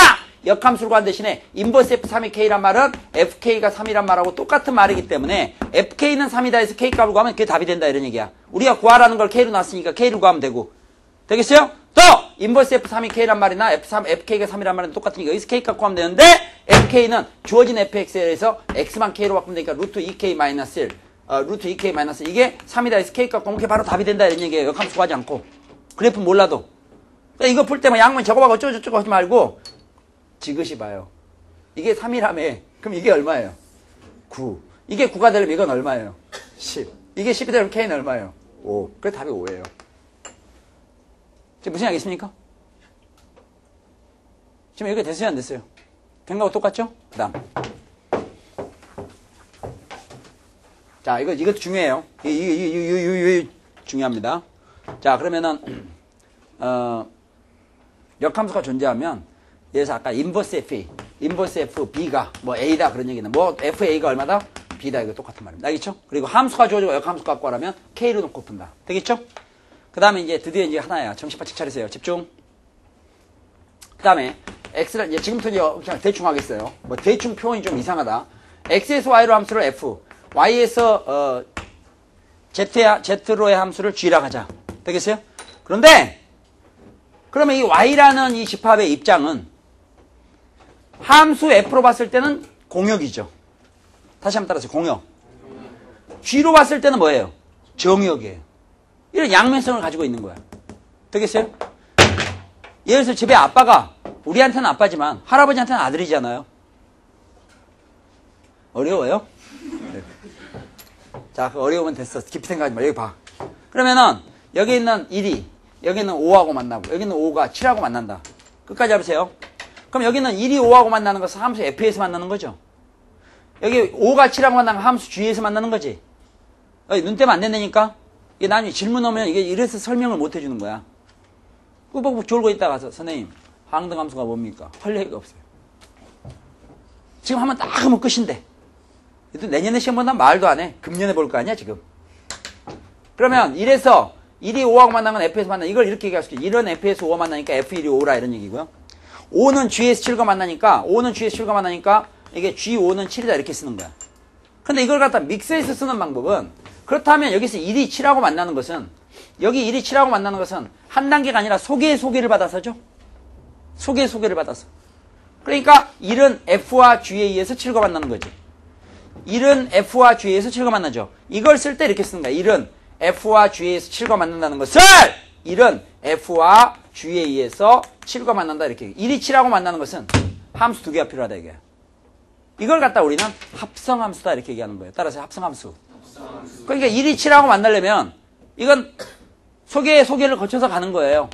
역함수를 구한 대신에 인버스 f3이 k란 말은 fk가 3이란 말하고 똑같은 말이기 때문에 fk는 3이다 해서 k 값을 구하면 그게 답이 된다 이런 얘기야. 우리가 구하라는 걸 k로 놨으니까 k를 구하면 되고. 되겠어요? 또 인버스 f3이 k란 말이나 fk가 3이란 말은 똑같으니까 여기서 k 값 구하면 되는데 fk는 주어진 fx에서 x만 k로 바꾸면 되니까 루트 2k 마이너스 1 루트 2k 마이너스 이게 3이다 해서 k 값 구하면 그게 바로 답이 된다 이런 얘기예요. 역함수 구하지 않고. 그래프 몰라도. 그러니까 이거 풀 때 막 양면 적어봐고 어쩌고저쩌고 하지 말고 지그시 봐요. 이게 3이라며. 그럼 이게 얼마예요? 9. 이게 9가 되려면 이건 얼마예요? 10. 이게 10이 되려면 k는 얼마예요? 5. 그래 답이 5예요. 지금 무슨 알겠습니까? 지금 여기가 됐어요, 안 됐어요? 된 거하고 똑같죠? 그 다음. 자, 이것도 중요해요. 이거 중요합니다. 자, 그러면은, 역함수가 존재하면, 예를 들어서 아까 인버스 FA, 인버스 FB가 뭐 A다 그런 얘기는, 뭐 FA가 얼마다? B다. 이거 똑같은 말입니다. 알겠죠? 그리고 함수가 주어지고 역함수 갖고 하라면 K로 놓고 푼다. 되겠죠? 그 다음에 이제 드디어 이제 하나야. 정신 바짝 차리세요. 집중. 그 다음에, X를, 이제 지금부터 이제 그냥 대충 하겠어요. 뭐 대충 표현이 좀 이상하다. X에서 Y로 함수를 F, Y에서, Z로의 함수를 G라고 하자. 되겠어요? 그런데, 그러면 이 Y라는 이 집합의 입장은 함수 F로 봤을 때는 공역이죠. 다시 한번 따라서 공역. G로 봤을 때는 뭐예요? 정역이에요. 이런 양면성을 가지고 있는 거야. 되겠어요? 예를 들어서 집에 아빠가, 우리한테는 아빠지만 할아버지한테는 아들이잖아요. 어려워요? 네. 자, 어려우면 됐어. 깊이 생각하지 마. 여기 봐. 그러면은 여기 있는 1이 여기는 5하고 만나고 여기는 5가 7하고 만난다. 끝까지 잡으세요. 그럼 여기는 1이 5하고 만나는 것은 함수 F에서 만나는 거죠. 여기 5가 7하고 만나는 건 함수 G에서 만나는 거지. 눈 떼면 안 된다니까. 이게 나중에 질문 오면 이게 이래서 설명을 못 해주는 거야. 꾸벅꾸벅 졸고 있다 가서 선생님 항등함수가 뭡니까? 할 얘기가 없어요. 지금 하면 딱 하면 끝인데. 내년에 시험 본다면 말도 안 해. 금년에 볼 거 아니야 지금. 그러면 이래서 1이 5하고 만나면 F에서 만나. 이걸 이렇게 얘기할 수 있죠. 1은 F에서 5가 만나니까 F1이 5라 이런 얘기고요. 5는 G에서 7과 만나니까 5는 G에서 7과 만나니까 이게 G5는 7이다 이렇게 쓰는 거야. 근데 이걸 갖다 믹스해서 쓰는 방법은 그렇다면 여기서 1이 7하고 만나는 것은 여기 1이 7하고 만나는 것은 한 단계가 아니라 소개의 소개를 받아서죠. 소개의 소개를 받아서. 그러니까 1은 F와 G에 의해서 7과 만나는 거지. 1은 F와 G에 의해서 7과 만나죠. 이걸 쓸 때 이렇게 쓰는 거야. 1은 F와 G에 의해서 7과 만난다는 것을 1은 F와 G에 의해서 7과 만난다 이렇게. 1이 7하고 만나는 것은 함수 두 개가 필요하다 이게. 이걸 갖다 우리는 합성함수다 이렇게 얘기하는 거예요. 따라서 합성함수. 그러니까 1이 7하고 만나려면 이건 소개를 거쳐서 가는 거예요.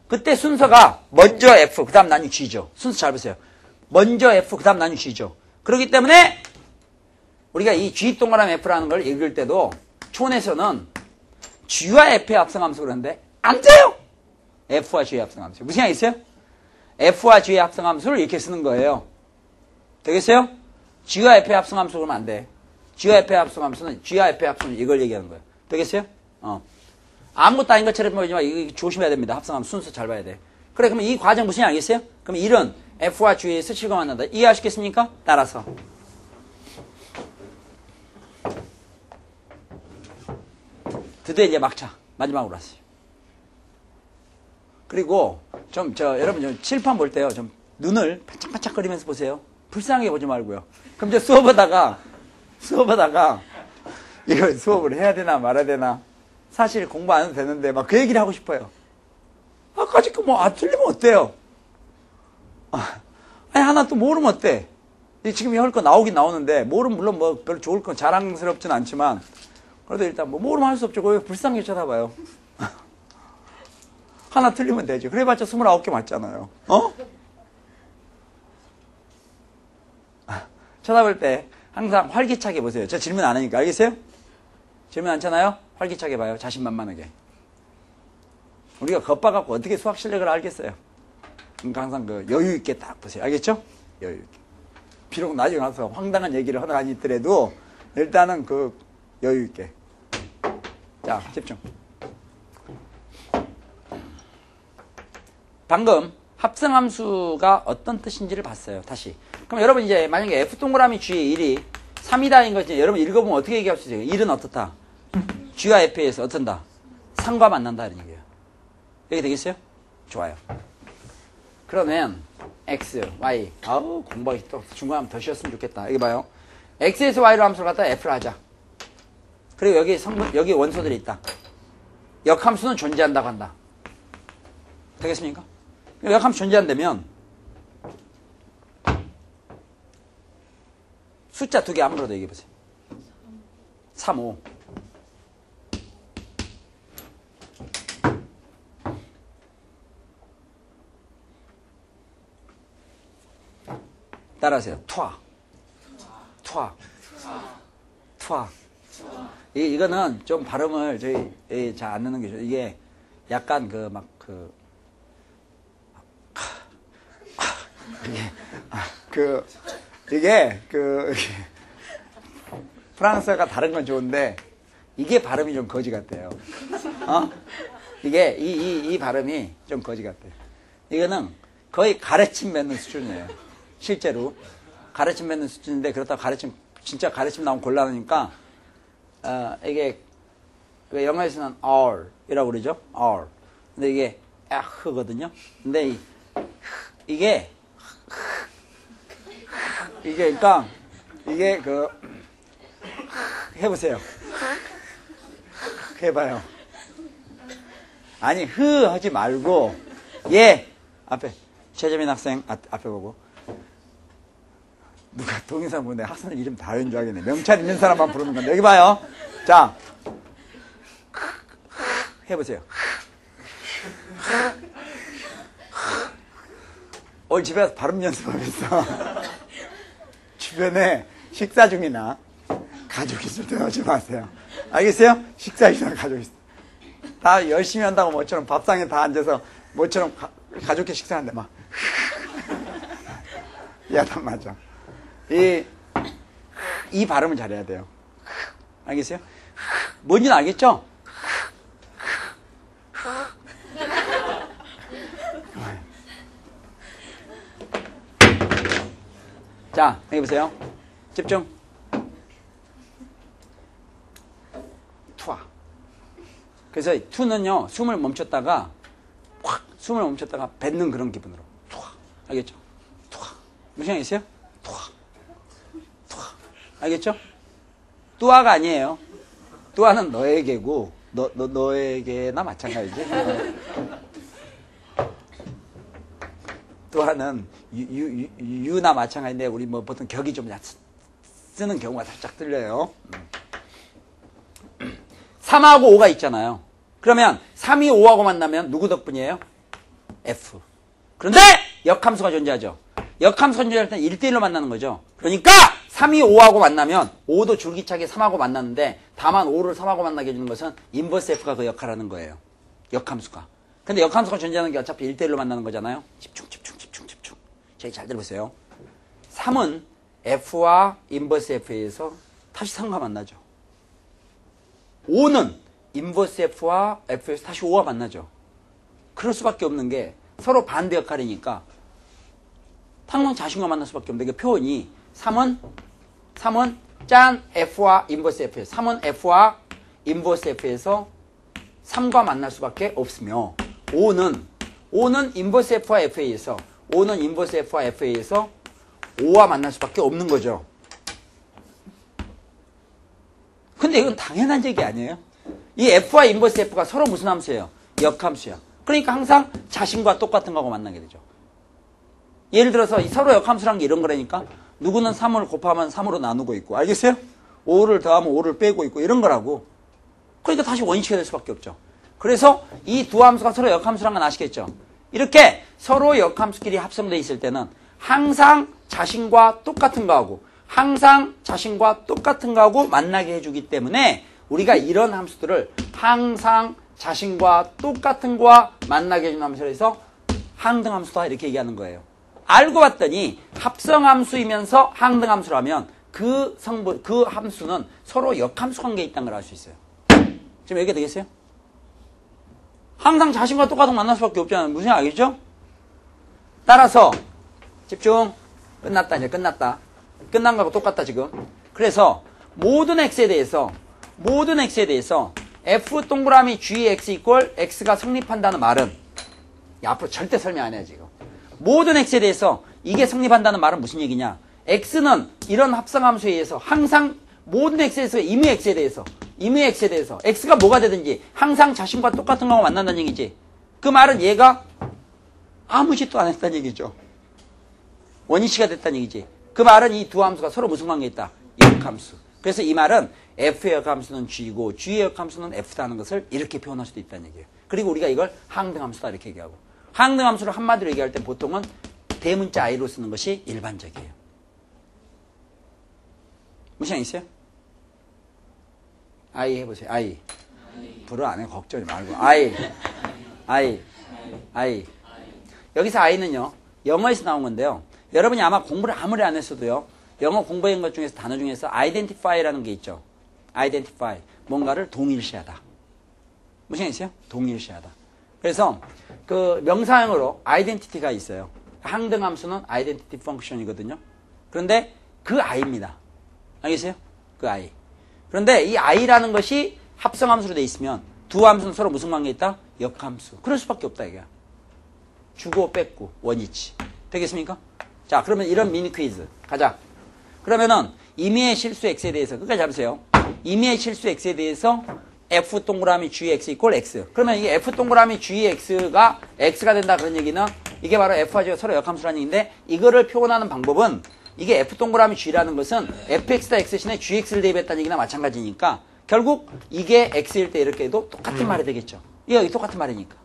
그때 순서가 먼저 F, 그 다음 나뉘 G죠. 순서 잘 보세요. 먼저 F, 그 다음 나뉘 G죠. 그렇기 때문에 우리가 이 G 동그라미 F라는 걸 읽을 때도 촌에서는 G와 F의 합성함수 그러는데 안 돼요! F와 G의 합성함수. 무슨 얘기 있어요? F와 G의 합성함수를 이렇게 쓰는 거예요. 되겠어요? G와 F의 합성함수 그러면 안 돼. G와 F의 합성함수는 G와 F의 합성은 이걸 얘기하는 거예요. 되겠어요? 아무것도 아닌 것처럼 보이지 마. 이거 조심해야 됩니다. 합성함수 순서 잘 봐야 돼. 그래, 그러면 이 과정 무슨 얘기 알겠어요? 그럼 1은 F와 G에서 7과 만난다. 이해하시겠습니까? 따라서. 드디어 이제 막차. 마지막으로 왔어요. 그리고 여러분 좀 칠판 볼 때요. 좀 눈을 반짝반짝거리면서 보세요. 불쌍하게 보지 말고요. 그럼 이제 수업하다가 이거 수업을 해야 되나 말아야 되나 사실 공부 안 해도 되는데 막 그 얘기를 하고 싶어요. 아까지 틀리면 어때요? 아니 하나 또 모르면 어때? 지금 할 거 나오긴 나오는데 모르면 물론 뭐 별로 좋을 건 자랑스럽진 않지만 그래도 일단 모르면 할 수 없죠. 왜 불쌍하게 쳐다봐요? 하나 틀리면 되죠. 그래봤자 29개 맞잖아요. 쳐다볼 때 항상 활기차게 보세요. 저 질문 안 하니까. 알겠어요? 질문 않잖아요? 활기차게 봐요. 자신만만하게. 우리가 겁봐갖고 어떻게 수학 실력을 알겠어요? 그러니까 항상 여유 있게 딱 보세요. 알겠죠? 여유 있게. 비록 나중에 가서 황당한 얘기를 하나 있더라도 일단은 여유 있게. 자, 집중. 방금 합성함수가 어떤 뜻인지를 봤어요. 다시. 그럼 여러분 이제 만약에 F 동그라미 G의 1이 3이다인 거지. 여러분 읽어보면 어떻게 얘기할 수 있어요? 1은 어떻다? G와 F에서 어떤다? 3과 만난다 이런 얘기예요. 이렇게 되겠어요? 좋아요. 그러면 X, Y. 아우 공부하기 또 중간하면 더 쉬었으면 좋겠다. 여기 봐요. X에서 Y로 함수를 갖다 F를 하자. 그리고 여기 원소들이 있다. 역함수는 존재한다고 한다. 되겠습니까? 역함수 존재한다면 숫자 두 개 아무로도 얘기해보세요. 3, 5. 따라하세요. 투아. 이거는 좀 발음을 저희 잘 안 넣는 게 좋아요. 이게 약간 이게 프랑스어가 다른 건 좋은데 이게 발음이 좀 거지 같아요. 이게 이 발음이 좀 거지 같아요. 이거는 거의 가래침 맺는 수준이에요. 실제로 가래침 맺는 수준인데 그렇다고 진짜 가래침 나오면 곤란하니까 이게 영어에서는 R이라고 그러죠. R. 근데 이게 H거든요. 근데 이게 그러니까 이게 해보세요. 해봐요. 아니 하지 말고 앞에 최재민 학생 앞에 보고 누가 동영상 보는데 학생 이름 다른 줄 알겠네. 명찰 있는 사람만 부르는 건데 여기 봐요. 자 해보세요. 오늘 집에 가서 발음 연습하겠어. 주변에 식사 중이나 가족 있을 때 하지 마세요. 알겠어요? 식사 중이나 가족 있을 때. 다 열심히 한다고 모처럼 밥상에 다 앉아서 모처럼 가족끼리 식사하는데 막 야단 맞아. 이 발음을 잘해야 돼요. 알겠어요? 뭔지는 알겠죠? 자, 여기 보세요. 집중. 투아. 그래서 투는요, 숨을 멈췄다가 뱉는 그런 기분으로. 투아. 알겠죠? 투아. 무슨 생각 있어요? 투아. 알겠죠? 뚜아가 아니에요. 뚜아는 너에게고, 너에게나 마찬가지지. 뚜아는 유나 마찬가지인데, 우리 보통 격이 좀 쓰는 경우가 살짝 틀려요. 3하고 5가 있잖아요. 그러면 3이 5하고 만나면 누구 덕분이에요? F. 그런데 역함수가 존재하죠. 역함수가 존재할 때는 1대1로 만나는 거죠. 그러니까 3이 5하고 만나면 5도 줄기차게 3하고 만났는데 다만 5를 3하고 만나게 해주는 것은 인버스 F가 그 역할을 하는 거예요. 역함수가. 근데 역함수가 존재하는 게 어차피 1대1로 만나는 거잖아요. 집중. 제일 잘 들어보세요. 3은 F와 인버스 F에서 다시 3과 만나죠. 5는 인버스 F와 F에서 다시 5와 만나죠. 그럴 수밖에 없는 게 서로 반대 역할이니까 당연 자신과 만날 수밖에 없는데 그 표현이 3은 짠 F와 인버스 F에서 3은 F와 인버스 F에서 3과 만날 수밖에 없으며 5는 인버스 F와 FA에서 5는 인버스 F와 FA에서 5와 만날 수밖에 없는 거죠. 근데 이건 당연한 얘기 아니에요? 이 F와 인버스 F가 서로 무슨 함수예요? 역함수야. 그러니까 항상 자신과 똑같은 거하고 만나게 되죠. 예를 들어서 서로 역함수라는 게 이런 거라니까 누구는 3을 곱하면 3으로 나누고 있고 알겠어요? 5를 더하면 5를 빼고 있고 이런 거라고. 그러니까 다시 원칙이 될 수밖에 없죠. 그래서 이 두 함수가 서로 역함수라는 건 아시겠죠? 이렇게 서로 역함수끼리 합성되어 있을 때는 항상 자신과 똑같은 거하고 항상 자신과 똑같은 거하고 만나게 해주기 때문에 우리가 이런 함수들을 항상 자신과 똑같은 거와 만나게 해주는 함수를 해서 항등함수다 이렇게 얘기하는 거예요. 알고 봤더니 합성함수이면서 항등함수라면 그 함수는 서로 역함수 관계에 있다는 걸 알 수 있어요. 지금 얘기가 되겠어요? 항상 자신과 똑같은 만날 수밖에 없잖아요. 무슨 얘기 알겠죠? 따라서 집중. 끝났다. 이제 끝났다. 끝난 거하고 똑같다 지금. 그래서 모든 x에 대해서 f 동그라미 gx 이퀄 x가 성립한다는 말은 앞으로 절대 설명 안 해요 지금. 모든 x에 대해서 이게 성립한다는 말은 무슨 얘기냐? x는 이런 합성함수에 의해서 항상 모든 x에 대해서 임의 x에 대해서 x가 뭐가 되든지 항상 자신과 똑같은 거하고 만난다는 얘기지. 그 말은 얘가 아무 짓도 안 했다는 얘기죠. 원위치가 됐다는 얘기지. 그 말은 이 두 함수가 서로 무슨 관계에 있다? 역함수. 그래서 이 말은 f의 역함수는 g이고 g의 역함수는 f다는 것을 이렇게 표현할 수도 있다는 얘기예요. 그리고 우리가 이걸 항등함수다 이렇게 얘기하고 항등함수를 한마디로 얘기할 때 보통은 대문자 i로 쓰는 것이 일반적이에요. 무시한 있어요? I 해보세요. I. 불을 안 해. 걱정하지 말고. I. 여기서 I는요. 영어에서 나온 건데요. 여러분이 아마 공부를 아무리 안 했어도요. 영어 공부한 것 중에서 단어 중에서 identify라는 게 있죠. identify. 뭔가를 동일시하다. 무슨 있어요? 동일시하다. 그래서 그 명사형으로 identity가 있어요. 항등함수는 identity function이거든요. 그런데 그 I입니다. 알겠어요? 그 I. 그런데 이 I라는 것이 합성함수로 돼 있으면 두 함수는 서로 무슨 관계에 있다? 역함수. 그럴 수밖에 없다 이게. 주고 뺏고 원위치. 되겠습니까? 자, 그러면 이런 미니 퀴즈 가자. 그러면은 임의의 실수 x에 대해서 끝까지 잡으세요. 임의의 실수 x에 대해서 f 동그라미 gx 이꼴 x. 그러면 이게 f 동그라미 gx가 x가 된다 그런 얘기는 이게 바로 f와 g가 서로 역함수라는 얘기인데 이거를 표현하는 방법은 이게 f 동그라미 g라는 것은 fx다 x 대신에 gx를 대입했다는 얘기나 마찬가지니까 결국 이게 x일 때 이렇게 해도 똑같은 말이 되겠죠. 이게 똑같은 말이니까.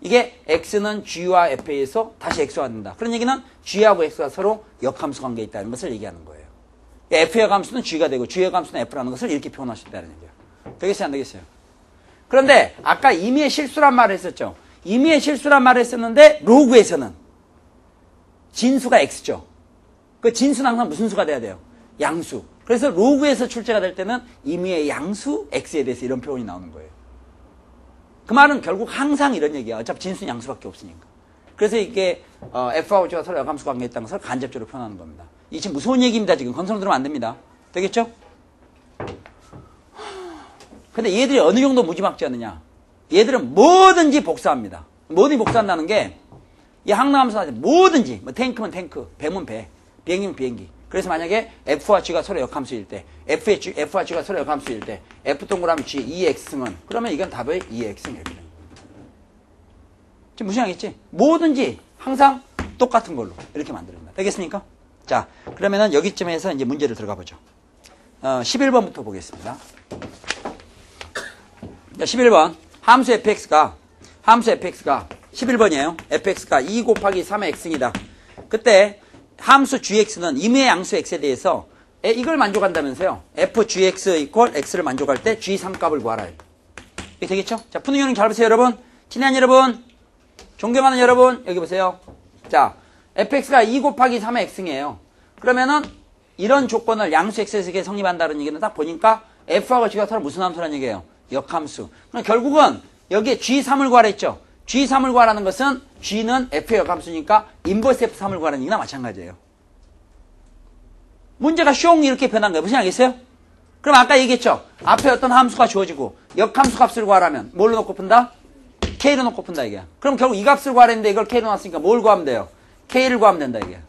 이게 x는 g와 f에서 다시 x가 된다. 그런 얘기는 g하고 x가 서로 역함수 관계에 있다는 것을 얘기하는 거예요. f의 함수는 g가 되고 g의 함수는 f라는 것을 이렇게 표현할 수 있다는 얘기예요. 되겠어요? 안 되겠어요? 그런데 아까 임의의 실수란 말을 했었죠. 임의의 실수란 말을 했었는데 로그에서는 진수가 x죠. 그 진수는 항상 무슨 수가 돼야 돼요? 양수. 그래서 로그에서 출제가 될 때는 임의의 양수 x에 대해서 이런 표현이 나오는 거예요. 그 말은 결국 항상 이런 얘기야. 어차피 진수는 양수밖에 없으니까. 그래서 이게 f하고 g가 서로 역함수 관계에 있다는 것을 간접적으로 표현하는 겁니다. 이 지금 무서운 얘기입니다. 지금 건성으로 들으면 안 됩니다. 되겠죠? 근데 얘들이 어느 정도 무지막지 않느냐? 얘들은 뭐든지 복사합니다. 뭐든지 복사한다는 게 이 항등함수한테 뭐든지 뭐 탱크면 탱크, 배면 배, 비행기면 비행기. 그래서 만약에 f와 g가 서로 역함수일 때 f와 g가 서로 역함수일 때 f 동그라미 g 2x승은 그러면 이건 답의 2x승 이렇게 됩니다. 지금 무시하겠지? 뭐든지 항상 똑같은 걸로 이렇게 만듭니다. 되겠습니까? 자, 그러면은 여기쯤에서 이제 문제를 들어가 보죠. 11번부터 보겠습니다. 자, 11번. 함수 fx가 11번이에요. fx가 2 곱하기 3의 x승이다. 그때 함수 gx는 임의의 양수 x에 대해서 이걸 만족한다면서요. fgx 이퀄 x를 만족할 때 g3 값을 구하라. 이게 되겠죠? 자, 푸는 요령 잘 보세요, 여러분. 친한 여러분, 존경하는 여러분, 여기 보세요. 자, fx가 2 곱하기 3의 x승이에요. 그러면은 이런 조건을 양수 x에서 성립한다는 얘기는 딱 보니까 f하고 g가 서로 무슨 함수라는 얘기예요? 역함수. 그럼 결국은 여기에 g3을 구하라 했죠. g3을 구하라는 것은 g는 f의 역함수니까 인버스 f3을 구하라는 얘기나 마찬가지예요. 문제가 숑 이렇게 변한 거예요. 무슨 알겠어요? 그럼 아까 얘기했죠. 앞에 어떤 함수가 주어지고 역함수 값을 구하라면 뭘로 놓고 푼다? k로 놓고 푼다 이게. 그럼 결국 이 값을 구하랬는데 이걸 k로 놨으니까 뭘 구하면 돼요? k를 구하면 된다 이게.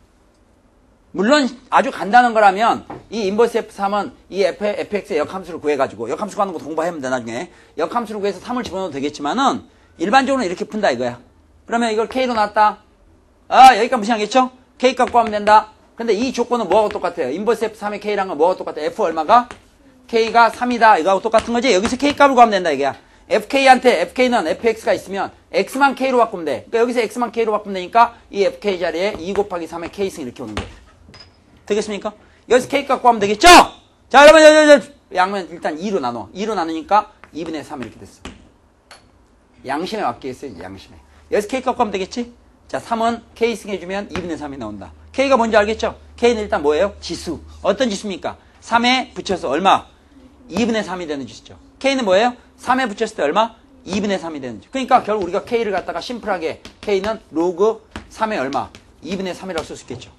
물론 아주 간단한 거라면 이 인버스 f3은 이 fx의 역함수를 구해가지고 역함수 구하는 거 공부하면 돼 나중에. 역함수를 구해서 3을 집어넣어도 되겠지만은 일반적으로는 이렇게 푼다 이거야. 그러면 이걸 k로 놨다. 여기까지 무시하겠죠? k 값 구하면 된다. 근데 이 조건은 뭐하고 똑같아요? 인버스 f3의 k랑 건 뭐하고 똑같아요? f 얼마가? k가 3이다. 이거하고 똑같은 거지? 여기서 k 값을 구하면 된다 이게야. fk는 fx가 있으면 x만 k로 바꾸면 돼. 그러니까 여기서 x만 k로 바꾸면 되니까 이 fk 자리에 2 곱하기 3의 k승 이렇게 오는 거예요. 되겠습니까? 여기서 k 값 구하면 되겠죠? 자, 여러분, 양면 일단 2로 나눠. 2로 나누니까 2분의 3 이렇게 됐어. 양심에 맡기겠어요, 양심에. 여기서 k 값 구하면 되겠지? 자, 3은 k승 해주면 2분의 3이 나온다. k가 뭔지 알겠죠? k는 일단 뭐예요? 지수. 어떤 지수입니까? 3에 붙여서 얼마? 2분의 3이 되는 지수죠. k는 뭐예요? 3에 붙였을 때 얼마? 2분의 3이 되는 지수. 그러니까 결국 우리가 k를 갖다가 심플하게 k는 로그 3에 얼마? 2분의 3이라고 쓸 수 있겠죠.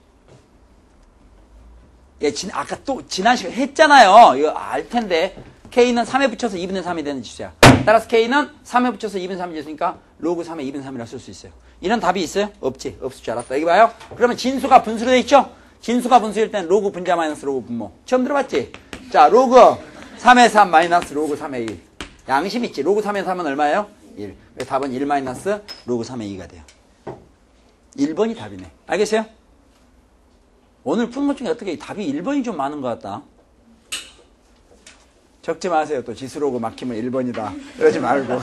예, 아까 또 지난 시간에 했잖아요. 이거 알 텐데. k는 3에 붙여서 2분의 3이 되는 지수야. 따라서 k는 3에 붙여서 2분의 3이 됐으니까 로그 3에 2분의 3이라고 쓸 수 있어요. 이런 답이 있어요? 없지. 없을 줄 알았다. 여기 봐요. 그러면 진수가 분수로 돼 있죠? 진수가 분수일 땐 로그 분자 마이너스 로그 분모. 처음 들어봤지? 자, 로그 3에 3 마이너스 로그 3에 1. 양심 있지? 로그 3에 3은 얼마예요? 1. 그래서 답은 1 마이너스 로그 3에 2가 돼요. 1번이 답이네. 알겠어요? 오늘 푸는 것 중에 어떻게 답이 1번이 좀 많은 것 같다. 적지 마세요. 또 지수로그 막히면 1번이다. 그러지 말고.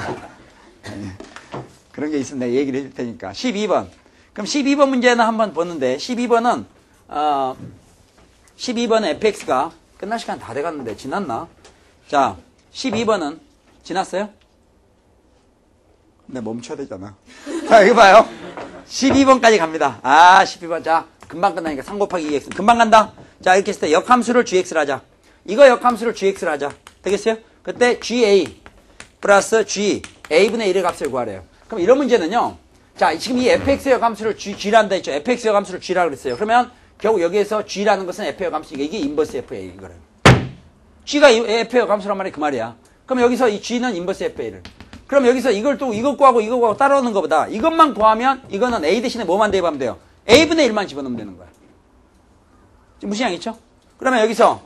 그런 게 있으면 내가 얘기를 해줄 테니까. 12번. 그럼 12번 문제는 한번 보는데 12번은 fx가 끝날 시간 다 돼갔는데 지났나? 자, 12번은 지났어요? 네, 멈춰야 되잖아. 자, 이거 봐요. 12번까지 갑니다. 12번. 자, 금방 끝나니까 3 곱하기 2x. 금방 간다. 자, 이렇게 했을 때 역함수를 gx를 하자. 이거 역함수를 gx를 하자. 되겠어요? 그때 ga 플러스 g, a분의 1의 값을 구하래요. 그럼 이런 문제는요. 자, 지금 이 fx 역함수를 g라는 데 있죠. fx 역함수를 g라 그랬어요. 그러면 결국 여기에서 g라는 것은 f 역함수니까 이게 인버스 fa 이거래요. g가 f 역함수란 말이 그 말이야. 그럼 여기서 이 g는 인버스 fa를. 그럼 여기서 이걸 또 이거 구하고 이거 구하고 따라오는 것보다 이것만 구하면 이거는 a 대신에 뭐만 대입하면 돼요? a분의 1만 집어넣으면 되는 거야. 지금 무슨 양이죠? 그러면 여기서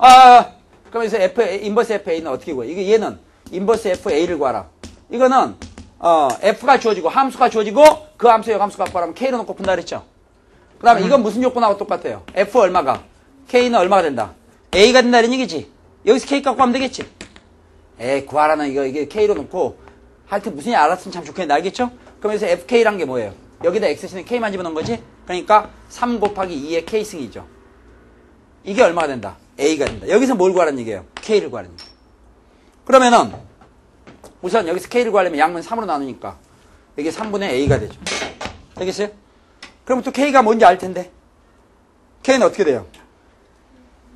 그럼 여기서 인버스 fa는 어떻게 구해? 이게 얘는 인버스 fa를 구하라. 이거는 f가 주어지고 함수가 주어지고 그 함수의 역함수가 구하라면 k로 놓고 푼다 그랬죠? 그 다음에 이건 무슨 조건하고 똑같아요? f 얼마가? k는 얼마가 된다? a가 된다 이런 얘기지. 여기서 k 갖고 하면 되겠지. 구하라는 이게 k로 놓고 하여튼 무슨 일 알았으면 참 좋겠는데 알겠죠? 그럼 여기서 fk란 게 뭐예요? 여기다 x씨는 k만 집어넣은 거지? 그러니까 3 곱하기 2의 k승이죠. 이게 얼마가 된다? a가 된다. 여기서 뭘 구하라는 얘기예요? k를 구하라는 얘기예요. 그러면은 우선 여기서 k를 구하려면 양면 3으로 나누니까 이게 3분의 a가 되죠. 되겠어요? 그럼 또 k가 뭔지 알 텐데 k는 어떻게 돼요?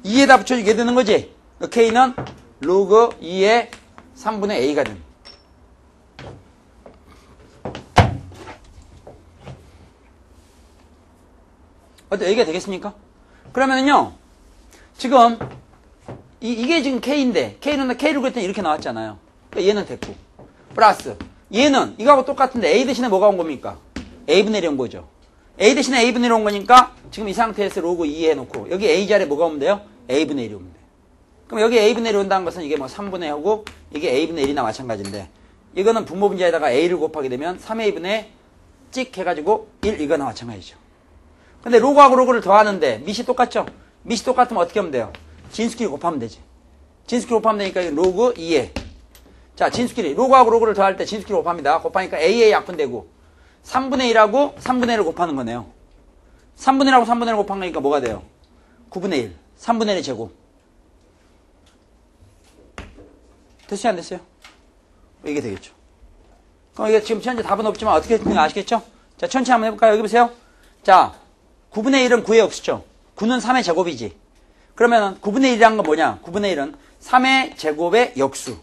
2에다 붙여주게 되는 거지? k는 로그 2의 3분의 a가 됩니다. 어때? 여기가 되겠습니까? 그러면은요, 지금, 이게 지금 K인데, K를 그랬더니 이렇게 나왔잖아요. 그러니까 얘는 됐고. 플러스, 얘는 이거하고 똑같은데 A 대신에 뭐가 온 겁니까? A분의 1이 온 거죠. A 대신에 A분의 1이 온 거니까, 지금 이 상태에서 로그 2 해놓고, 여기 A 자리에 뭐가 오면 돼요? A분의 1이 오면 돼요. 그럼 여기 A분의 1이 온다는 것은 이게 뭐 3분의 하고, 이게 A분의 1이나 마찬가지인데, 이거는 분모 분자에다가 A를 곱하게 되면 3A분의 찍 해가지고 1, 이거나 마찬가지죠. 근데 로그하고 로그를 더하는데 밑이 똑같죠? 밑이 똑같으면 어떻게 하면 돼요? 진수끼리 곱하면 되지. 진수끼리 곱하면 되니까 로그 2에. 자, 진수끼리. 로그하고 로그를 더할 때 진수끼리 곱합니다. 곱하니까 A의 약분되고 3분의 1하고 3분의 1을 곱하는 거네요. 3분의 1하고 3분의 1을 곱한 거니까 뭐가 돼요? 9분의 1. 3분의 1의 제곱. 됐어요? 안 됐어요? 이게 되겠죠. 그럼 이게 지금 현재 답은 없지만 어떻게 했는지 아시겠죠? 자, 천천히 한번 해볼까요? 여기 보세요. 자, 9분의 1은 9의 역수죠. 9는 3의 제곱이지. 그러면 9분의 1이란 건 뭐냐? 9분의 1은 3의 제곱의 역수.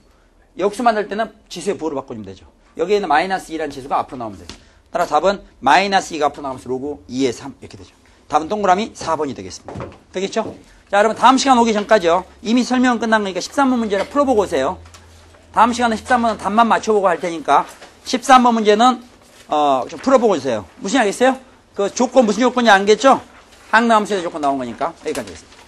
역수 만들 때는 지수의 부호로 바꿔주면 되죠. 여기에는 마이너스 2라는 지수가 앞으로 나오면 돼요. 따라 답은 마이너스 2가 앞으로 나오면서 로그 2의 3 이렇게 되죠. 답은 동그라미 4번이 되겠습니다. 되겠죠? 자, 여러분 다음 시간 오기 전까지요. 이미 설명은 끝난 거니까 13번 문제를 풀어보고 오세요. 다음 시간에 13번은 답만 맞춰보고 할 테니까 13번 문제는 좀 풀어보고 오세요. 무슨 알겠어요? 그 조건 무슨 조건인지 알겠죠? 항나함수의 조건 나온 거니까 여기까지 하겠습니다.